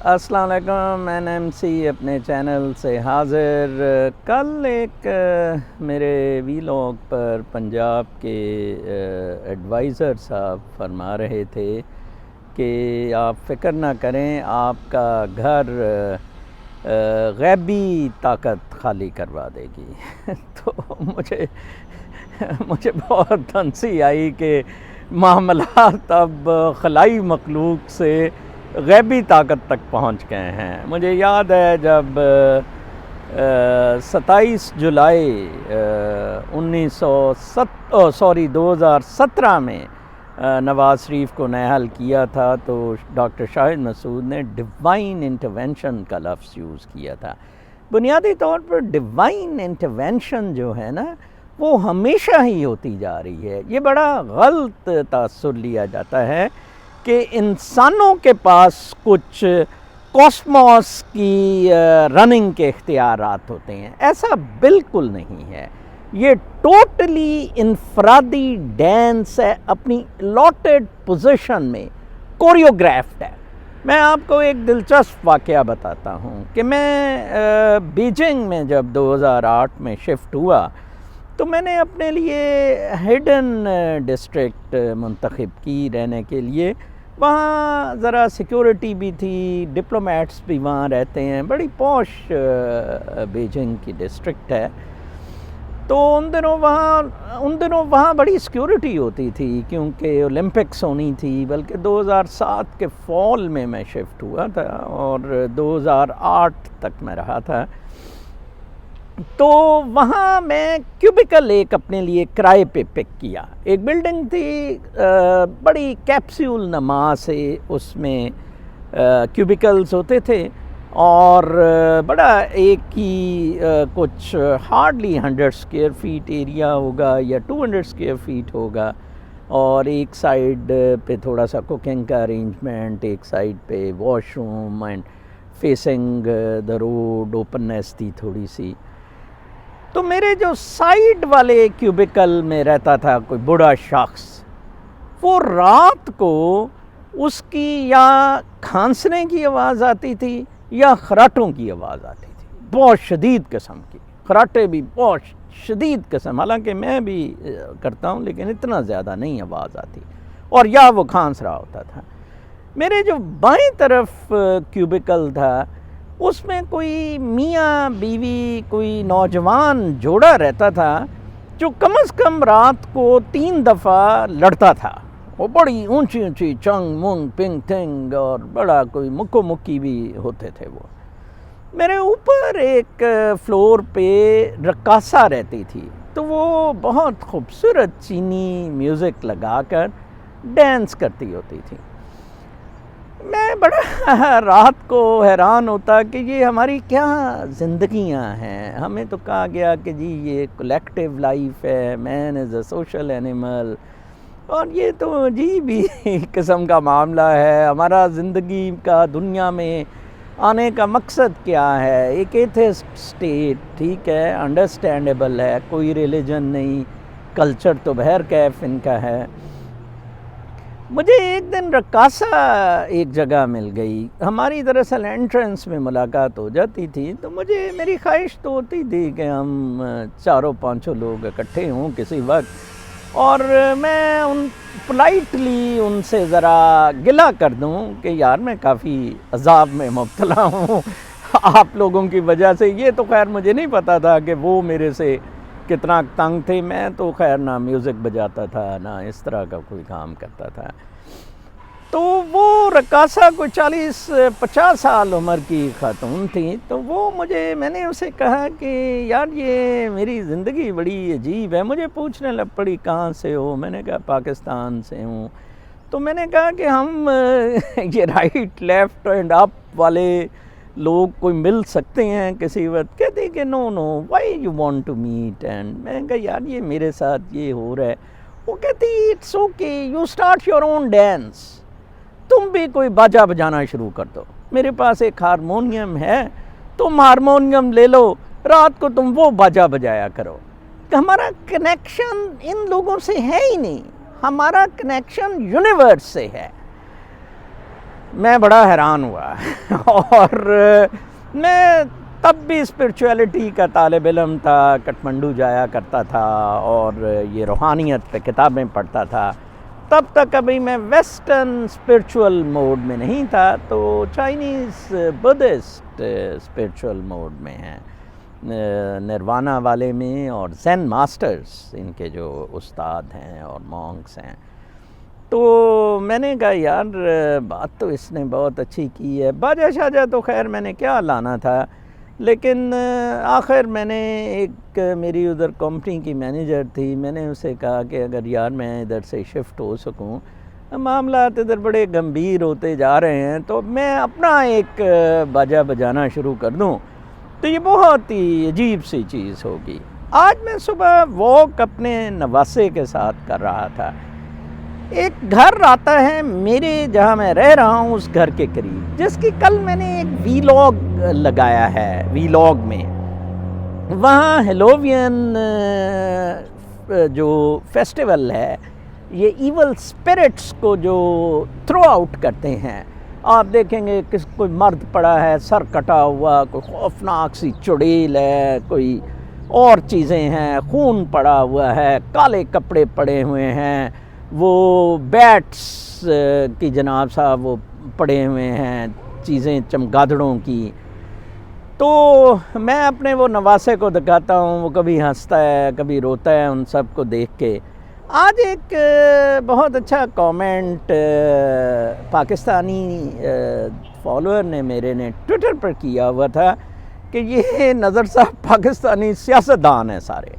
السلام علیکم، NMC اپنے چینل سے حاضر۔ کل ایک میرے ویلاگ پر پنجاب کے ایڈوائزر صاحب فرما رہے تھے کہ آپ فکر نہ کریں، آپ کا گھر غیبی طاقت خالی کروا دے گی۔ تو مجھے بہت ہنسی آئی کہ معاملات اب خلائی مخلوق سے غیبی طاقت تک پہنچ گئے ہیں۔ مجھے یاد ہے جب 27 جولائی 2017 میں نواز شریف کو نااہل کیا تھا تو ڈاکٹر شاہد مسعود نے ڈیوائن انٹرونشن کا لفظ یوز کیا تھا۔ بنیادی طور پر ڈیوائن انٹرونشن جو ہے نا، وہ ہمیشہ ہی ہوتی جا رہی ہے۔ یہ بڑا غلط تاثر لیا جاتا ہے کہ انسانوں کے پاس کچھ کاسموس کی رننگ کے اختیارات ہوتے ہیں۔ ایسا بالکل نہیں ہے۔ یہ ٹوٹلی انفرادی ڈانس ہے، اپنی الاٹڈ پوزیشن میں کوریوگرافڈ ہے۔ میں آپ کو ایک دلچسپ واقعہ بتاتا ہوں کہ میں بیجنگ میں جب 2008 میں شفٹ ہوا تو میں نے اپنے لیے ہڈن ڈسٹرکٹ منتخب کی رہنے کے لیے۔ وہاں ذرا سیکیورٹی بھی تھی، ڈپلومیٹس بھی وہاں رہتے ہیں، بڑی پوش بیجنگ کی ڈسٹرکٹ ہے۔ تو ان دنوں وہاں بڑی سیکیورٹی ہوتی تھی کیونکہ اولمپکس ہونی تھی، بلکہ 2007 کے فال میں شفٹ ہوا تھا اور 2008 تک میں رہا تھا۔ تو وہاں میں کیوبیکل ایک اپنے لیے کرائے پہ پک کیا۔ ایک بلڈنگ تھی بڑی کیپسول نما سے، اس میں کیوبیکلز ہوتے تھے اور بڑا ایک ہی کچھ ہارڈلی 100 اسکوائر فیٹ ایریا ہوگا یا 200 اسکوائر فیٹ ہوگا، اور ایک سائڈ پہ تھوڑا سا کوکنگ کا ارینجمنٹ، ایک سائڈ پہ wash room and facing the road, openness تھی تھوڑی سی۔ تو میرے جو سائیڈ والے کیوبیکل میں رہتا تھا کوئی بوڑھا شخص، وہ رات کو اس کی یا کھانسنے کی آواز آتی تھی یا خراٹوں کی آواز آتی تھی، بہت شدید قسم کی خراٹے بھی، بہت شدید قسم، حالانکہ میں بھی کرتا ہوں لیکن اتنا زیادہ نہیں آواز آتی، اور یا وہ کھانس رہا ہوتا تھا۔ میرے جو بائیں طرف کیوبیکل تھا اس میں کوئی میاں بیوی، کوئی نوجوان جوڑا رہتا تھا جو کم از کم رات کو 3 دفعہ لڑتا تھا۔ وہ بڑی اونچی چنگ مونگ پنگ تھنگ اور بڑا کوئی مکو مکی بھی ہوتے تھے۔ وہ میرے اوپر ایک فلور پہ رقاصہ رہتی تھی، تو وہ بہت خوبصورت چینی میوزک لگا کر ڈانس کرتی ہوتی تھی۔ میں بڑا رات کو حیران ہوتا کہ یہ ہماری کیا زندگیاں ہیں۔ ہمیں تو کہا گیا کہ جی یہ کولیکٹیو لائف ہے، مین از اے سوشل اینیمل، اور یہ تو عجیب ہی قسم کا معاملہ ہے۔ ہمارا زندگی کا دنیا میں آنے کا مقصد کیا ہے؟ ایک ایتھسٹ اسٹیٹ، ٹھیک ہے، انڈرسٹینڈیبل ہے، کوئی ریلیجن نہیں، کلچر تو بہر کیف ان کا ہے۔ مجھے ایک دن رقاصہ ایک جگہ مل گئی، ہماری دراصل انٹرنس میں ملاقات ہو جاتی تھی، تو میری خواہش تو ہوتی تھی کہ ہم 4-5 لوگ اکٹھے ہوں کسی وقت، اور میں پولائٹلی ان سے ذرا گلہ کر دوں کہ یار میں کافی عذاب میں مبتلا ہوں آپ لوگوں کی وجہ سے۔ یہ تو خیر مجھے نہیں پتا تھا کہ وہ میرے سے کتنا تنگ تھے۔ میں تو خیر نہ میوزک بجاتا تھا نہ اس طرح کا کوئی کام کرتا تھا۔ تو وہ رقاصہ کوئی 40-50 سال عمر کی خاتون تھی، تو میں نے اسے کہا کہ یار یہ میری زندگی بڑی عجیب ہے۔ مجھے پوچھنے لگ پڑی کہاں سے ہو؟ میں نے کہا پاکستان سے ہوں۔ تو میں نے کہا کہ ہم یہ رائٹ لیفٹ اینڈ اپ والے لوگ کوئی مل سکتے ہیں کسی وقت؟ کہتے کہ no why you want to meet? And میں نے کہا یار یہ میرے ساتھ یہ ہو رہا ہے۔ وہ کہتی it's okay, you start your own dance, تم بھی کوئی باجا بجانا شروع کر دو، میرے پاس ایک ہارمونیم ہے، تم ہارمونیم لے لو، رات کو تم وہ باجا بجایا کرو۔ ہمارا کنیکشن ان لوگوں سے ہے ہی نہیں، ہمارا کنیکشن یونیورس سے ہے۔ میں بڑا حیران ہوا اور میں تب بھی اسپرچویلٹی کا طالب علم تھا، کٹھمنڈو جایا کرتا تھا اور یہ روحانیت پہ کتابیں پڑھتا تھا. تب تک ابھی میں ویسٹرن اسپرچول موڈ میں نہیں تھا، تو چائنیز بدھسٹ اسپرچول موڈ میں ہیں، نروانا والے میں، اور زین ماسٹرز ان کے جو استاد ہیں اور مونکس ہیں. تو میں نے کہا یار بات تو اس نے بہت اچھی کی ہے. باجا شاجا تو خیر میں نے کیا لانا تھا، لیکن آخر میں نے ایک میری ادھر کمپنی کی مینیجر تھی، میں نے اسے کہا کہ اگر یار میں ادھر سے شفٹ ہو سکوں، معاملات ادھر بڑے گمبھیر ہوتے جا رہے ہیں، تو میں اپنا ایک باجا بجانا شروع کر دوں تو یہ بہت ہی عجیب سی چیز ہوگی. آج میں صبح واک اپنے نواسے کے ساتھ کر رہا تھا. ایک گھر آتا ہے میرے جہاں میں رہ رہا ہوں اس گھر کے قریب، جس کی کل میں نے ایک ویلاگ لگایا ہے. ویلاگ میں وہاں ہیلووین جو فیسٹیول ہے، یہ ایول سپرٹس کو جو تھرو آؤٹ کرتے ہیں. آپ دیکھیں گے کوئی مرد پڑا ہے سر کٹا ہوا، کوئی خوفناک سی چڑیل ہے، کوئی اور چیزیں ہیں، خون پڑا ہوا ہے، کالے کپڑے پڑے ہوئے ہیں، وہ بیٹس کی جناب صاحب وہ پڑے ہوئے ہیں، چیزیں چمگادڑوں کی. تو میں اپنے وہ نواسے کو دکھاتا ہوں، وہ کبھی ہنستا ہے کبھی روتا ہے ان سب کو دیکھ کے. آج ایک بہت اچھا کامنٹ پاکستانی فالوور نے میرے نے ٹویٹر پر کیا ہوا تھا کہ یہ نظر صاحب پاکستانی سیاستدان ہیں سارے.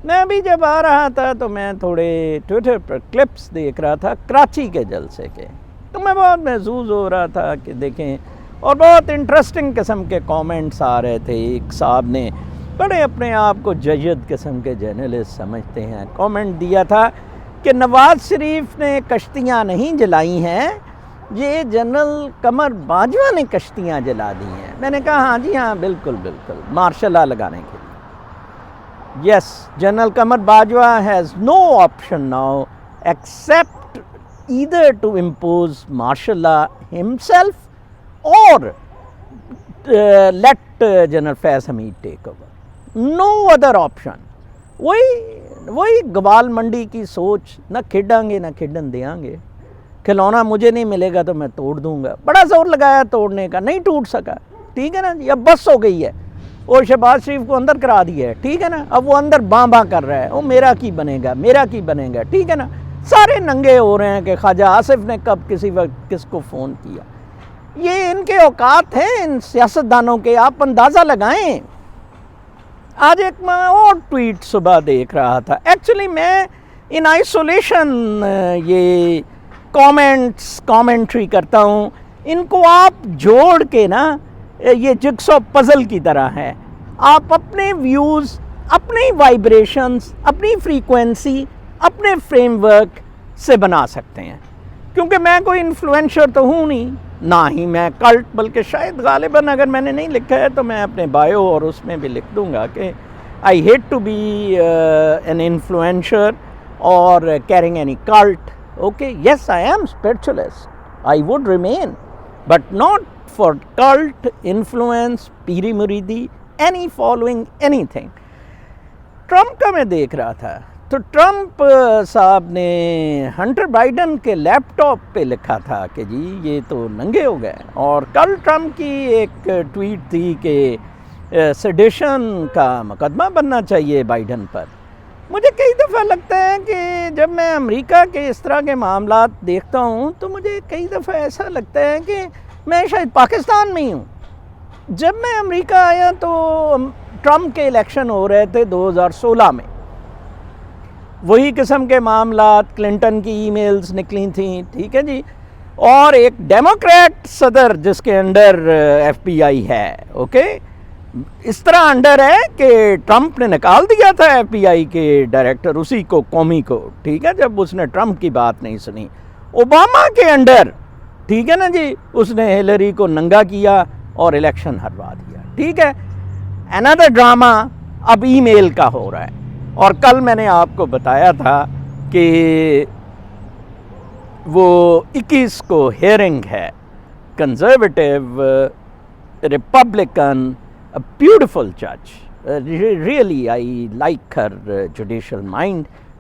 میں ابھی جب آ رہا تھا تو میں تھوڑے ٹویٹر پر کلپس دیکھ رہا تھا کراچی کے جلسے کے، تو میں بہت محظوظ ہو رہا تھا کہ دیکھیں، اور بہت انٹرسٹنگ قسم کے کامنٹس آ رہے تھے. ایک صاحب نے بڑے اپنے آپ کو جید قسم کے جرنلسٹ سمجھتے ہیں، کامنٹ دیا تھا کہ نواز شریف نے کشتیاں نہیں جلائی ہیں، یہ جنرل قمر باجوہ نے کشتیاں جلا دی ہیں. میں نے کہا ہاں جی ہاں بالکل بالکل، مارشل لا لگانے کے لیے. Yes, General Qamar Bajwa has no option now except either to impose martial law himself or let General Faiz Hamid take over. No other option. وہی گوال منڈی کی سوچ، نہ کھیڈاں گے نہ کھیڈن دیاں گے، کھلونا مجھے نہیں ملے گا تو میں توڑ دوں گا. بڑا زور لگایا توڑنے کا، نہیں ٹوٹ سکا. ٹھیک ہے نا جی، اب بس ہو گئی ہے. اور شہباز شریف کو اندر کرا دیا ہے، ٹھیک ہے نا، اب وہ اندر باں کر رہا ہے، وہ میرا کی بنے گا میرا کی بنے گا، ٹھیک ہے نا. سارے ننگے ہو رہے ہیں کہ خواجہ آصف نے کب کسی وقت کس کو فون کیا. یہ ان کے اوقات ہیں ان سیاستدانوں کے، آپ اندازہ لگائیں. آج ایک میں اور ٹویٹ صبح دیکھ رہا تھا، ایکچولی میں ان آئسولیشن یہ کامنٹری کرتا ہوں، ان کو آپ جوڑ کے نا یہ جگسو پزل کی طرح ہے. آپ اپنے ویوز، اپنی وائبریشنز، اپنی فریکوینسی، اپنے فریم ورک سے بنا سکتے ہیں. کیونکہ میں کوئی انفلوئنشر تو ہوں نہیں، نہ ہی میں کلٹ، بلکہ شاید غالباً اگر میں نے نہیں لکھا ہے تو میں اپنے بایو اور اس میں بھی لکھ دوں گا کہ I hate to be an influencer اور carrying any cult. Okay, yes I am spiritualist, I would remain, but not for cult, influence, پیری مریدی, any following, anything. ٹرمپ کا میں دیکھ رہا تھا تو ٹرمپ صاحب نے ہنٹر بائیڈن کے لیپ ٹاپ پہ لکھا تھا کہ جی یہ تو ننگے ہو گئے. اور کل ٹرمپ کی ایک ٹویٹ تھی کہ سیڈیشن کا مقدمہ بننا چاہیے بائیڈن پر. مجھے کئی دفعہ لگتا ہے کہ جب میں امریکہ کے اس طرح کے معاملات دیکھتا ہوں تو مجھے کئی دفعہ ایسا لگتا ہے کہ میں شاید پاکستان میں ہی ہوں. جب میں امریکہ آیا تو ٹرمپ کے الیکشن ہو رہے تھے 2016 میں، وہی قسم کے معاملات، کلنٹن کی ای میلز نکلی تھیں، ٹھیک ہے جی، اور ایک ڈیموکریٹ صدر جس کے انڈر ایف بی آئی ہے. اوکے، اس طرح انڈر ہے کہ ٹرمپ نے نکال دیا تھا ایف بی آئی کے ڈائریکٹر اسی کو، قومی کو، ٹھیک ہے، جب اس نے ٹرمپ کی بات نہیں سنی. اوباما کے انڈر، ٹھیک ہے نا جی، اس نے ہیلری کو ننگا کیا اور الیکشن ہروا دیا. ٹھیک ہے، انادر ڈرامہ اب ای میل کا ہو رہا ہے. اور کل میں نے آپ کو بتایا تھا کہ وہ 21 کو ہیئرنگ ہے conservative, Republican, a beautiful judge. Really, I like her judicial mind.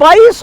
22